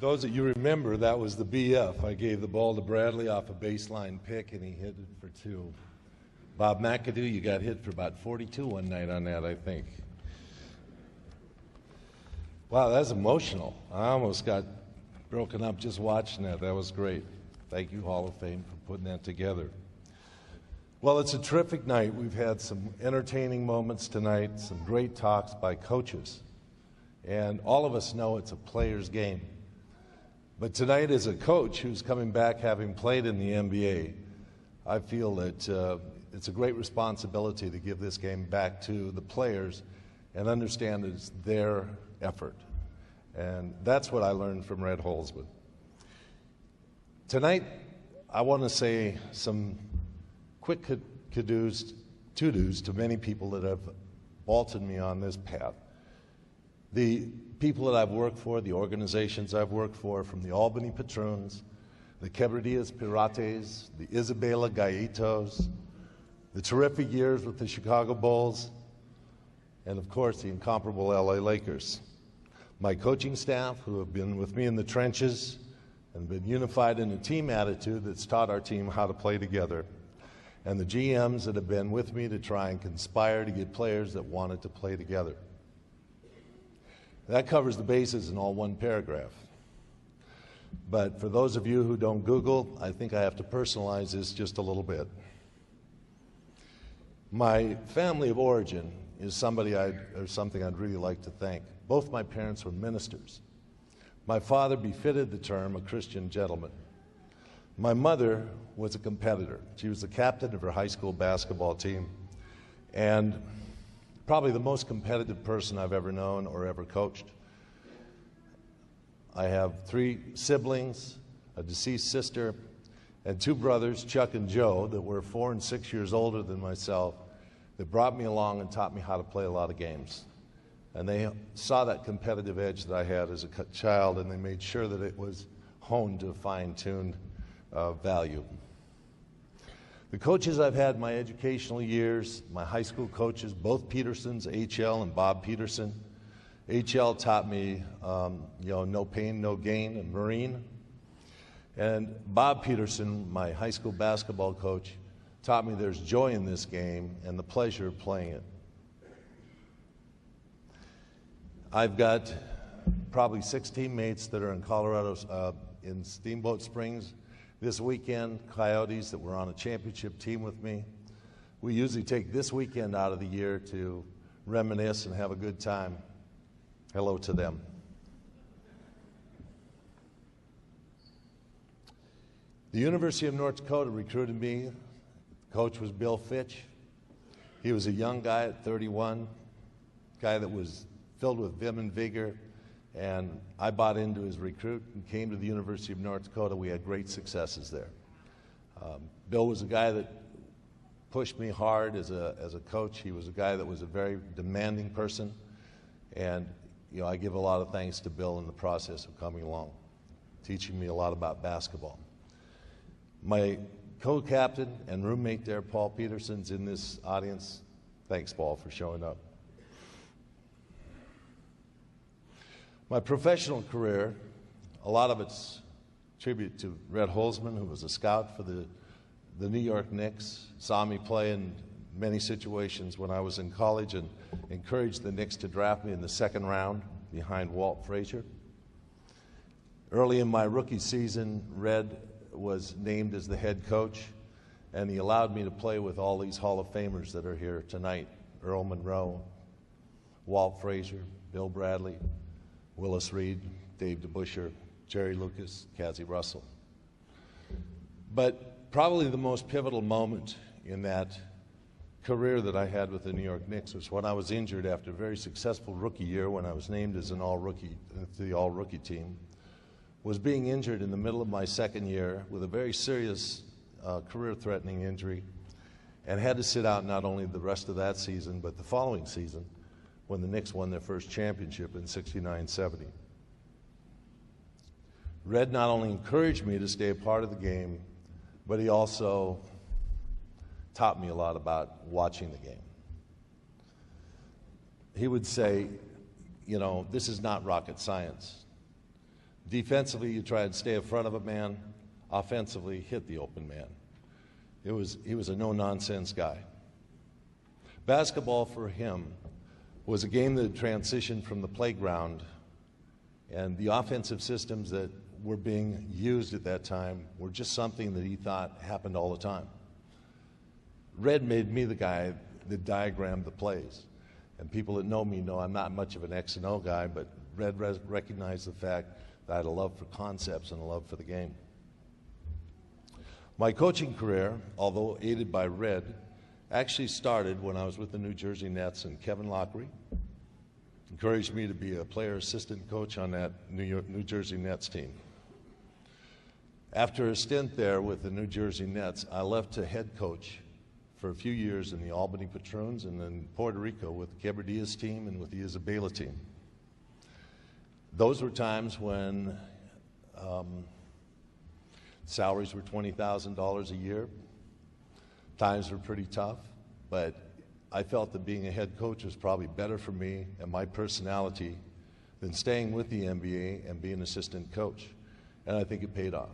those that you remember, that was the BF. I gave the ball to Bradley off a baseline pick, and he hit it for 2. Bob McAdoo, you got hit for about 42 one night on that, I think. Wow, that's emotional. I almost got broken up just watching that. That was great. Thank you, Hall of Fame, for putting that together. Well, it's a terrific night. We've had some entertaining moments tonight, some great talks by coaches. And all of us know it's a player's game. But tonight, as a coach who's coming back having played in the NBA, I feel that it's a great responsibility to give this game back to the players and understand it's their effort. And that's what I learned from Red Holzman. Tonight, I want to say some quick to-dos to many people that have vaulted me on this path. The people that I've worked for, the organizations I've worked for, from the Albany Patroons, the Quebradillas Pirates, the Isabela Gallitos, the terrific years with the Chicago Bulls, and of course the incomparable LA Lakers. My coaching staff, who have been with me in the trenches and been unified in a team attitude that's taught our team how to play together, and the GMs that have been with me to try and conspire to get players that wanted to play together. That covers the bases in all one paragraph. But for those of you who don't Google, I think I have to personalize this just a little bit. My family of origin is something I'd really like to thank. Both my parents were ministers. My father befitted the term a Christian gentleman. My mother was a competitor. She was the captain of her high school basketball team, and probably the most competitive person I've ever known or ever coached. I have 3 siblings, a deceased sister, and 2 brothers, Chuck and Joe, that were 4 and 6 years older than myself, that brought me along and taught me how to play a lot of games. And they saw that competitive edge that I had as a child, and they made sure that it was honed to a fine-tuned value. The coaches I've had my educational years, my high school coaches, both Petersons, H.L. and Bob Peterson. H.L. taught me, no pain, no gain, and Marine. And Bob Peterson, my high school basketball coach, taught me there's joy in this game and the pleasure of playing it. I've got probably 6 teammates that are in Colorado, in Steamboat Springs this weekend, Coyotes that were on a championship team with me. We usually take this weekend out of the year to reminisce and have a good time. Hello to them. The University of North Dakota recruited me. Coach was Bill Fitch. He was a young guy at 31, guy that was filled with vim and vigor, and I bought into his recruit and came to the University of North Dakota. We had great successes there. Bill was a guy that pushed me hard as a coach. He was a guy that was a very demanding person, and I give a lot of thanks to Bill in the process of coming along, teaching me a lot about basketball. My co-captain and roommate there, Paul Peterson's in this audience. Thanks, Paul, for showing up. My professional career, a lot of it's tribute to Red Holzman, who was a scout for the New York Knicks, saw me play in many situations when I was in college and encouraged the Knicks to draft me in the 2nd round behind Walt Frazier. Early in my rookie season, Red was named as the head coach, and he allowed me to play with all these Hall of Famers that are here tonight: Earl Monroe, Walt Frazier, Bill Bradley, Willis Reed, Dave DeBusschere, Jerry Lucas, Cazzie Russell. But probably the most pivotal moment in that career that I had with the New York Knicks was when I was injured after a very successful rookie year, when I was named as an all-rookie to the all-rookie team, was being injured in the middle of my 2nd year with a very serious career-threatening injury, and had to sit out not only the rest of that season, but the following season, when the Knicks won their first championship in 69-70. Red not only encouraged me to stay a part of the game, but he also taught me a lot about watching the game. He would say, this is not rocket science. Defensively, you try and stay in front of a man. Offensively, hit the open man. He was a no-nonsense guy. Basketball for him was a game that transitioned from the playground, and the offensive systems that were being used at that time were just something that he thought happened all the time. Red made me the guy that diagrammed the plays. And people that know me know I'm not much of an X and O guy, but Red recognized the fact that I had a love for concepts and a love for the game. My coaching career, although aided by Red, actually started when I was with the New Jersey Nets, and Kevin Lockery encouraged me to be a player assistant coach on that New Jersey Nets team. After a stint there with the New Jersey Nets, I left to head coach for a few years in the Albany Patroons and then Puerto Rico with the Quebradillas team and with the Isabela team. Those were times when salaries were $20,000 a year. Times were pretty tough, but I felt that being a head coach was probably better for me and my personality than staying with the NBA and being an assistant coach. And I think it paid off.